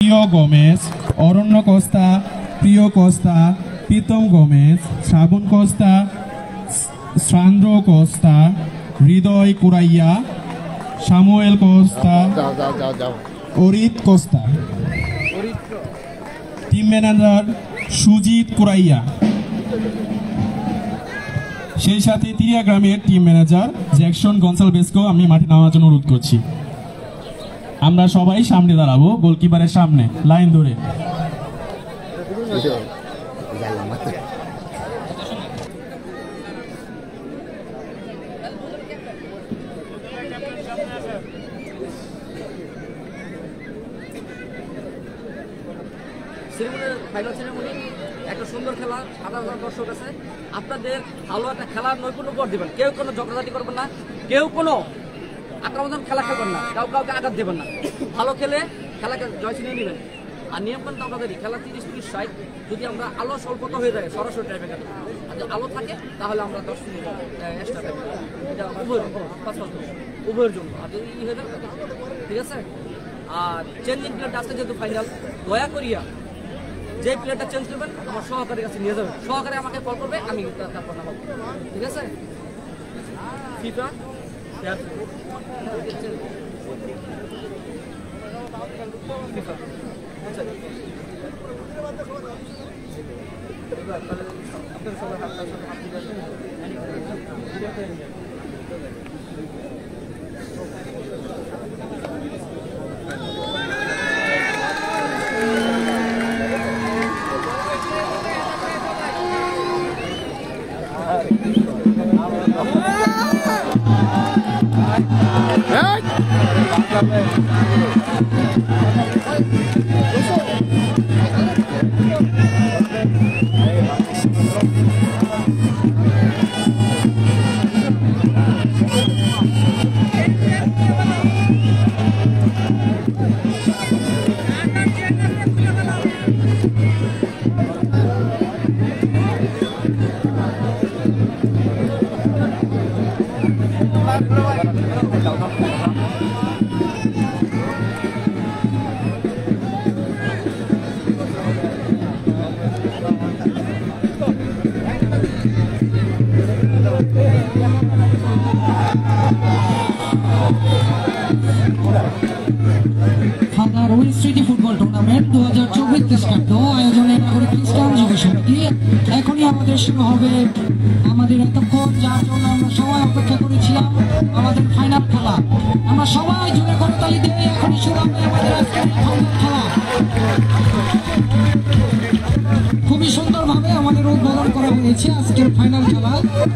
প্রিয় Gomes, Aranya Costa, Priyo Costa, Pritam Gomes, Shrabon Costa, Sandro Costa, Hridoy Kuraiya, Samuel Costa, Arit Costa. Team manager Sujit Kuraiya. সেই সাথে তিরিয়া গ্রামের টিম ম্যানেজার জ্যাকসন গনসালভেজকেও আমি মাঠে নামার জন্য অনুরোধ করছি। আমরা সবাই সামনে দাঁড়াবো, গোলকিপারের সামনে লাইন ধরে। ফাইনাল সেরেমনি একটা সুন্দর খেলা, ৭,০০০ দর্শক আছে। আপনাদের ভালো একটা খেলার নৈপুণ্য উপর দেবেন। কেউ কোনো ঝগড়াঝাটি করবেন না, কেউ কোনো আক্রমণ খেলা খেলবেন না, কাউকে আঘাত দেবেন না। ভালো খেলে খেলাকে জয় ছিনিয়ে নেবেন। আর নিয়মকানুন আপনাদেরই, খেলা ৩০-৩০-৬০। যদি আমরা আলো স্বল্পতা হয়ে যায় সরাসরি টাইমে খেলা, আর যদি আলো থাকে তাহলে আমরা ১০ মিনিট এক্সট্রা টাইম, এটা উভয়ের জন্য। আর যদি হয়ে যায় ঠিক আছে। আর চেঞ্জিং প্লেয়ারটা আজকে যেহেতু ফাইনাল, দয়া করিয়া যে প্লেয়ারটা চেঞ্জ করবেন আমার সহকারীর কাছে নিয়ে যাবেন। সহকারী আমাকে কল করবে, আমি তারপর নামাবো, ঠিক আছে। ফিফা স্মৃতি ফুটবল টুর্নামেন্ট 2024 খ্রিস্টাব্দ আয়োজনে নাগরিক খ্রিস্টান যুব সমিতি এখনই আমাদের শুরু হবে। আমাদের এতক্ষণ যার জন্য আমরা সবাই অপেক্ষা করেছিলাম, আমাদের ফাইনাল খেলা। আমরা সবাই জোরে করতালি দিয়ে এখনই শুরু হবে আমাদের আজকের ফাইনাল খেলা। খুবই সুন্দরভাবে আমাদের উদ্বোধন করা হয়েছে আজকের ফাইনাল খেলা।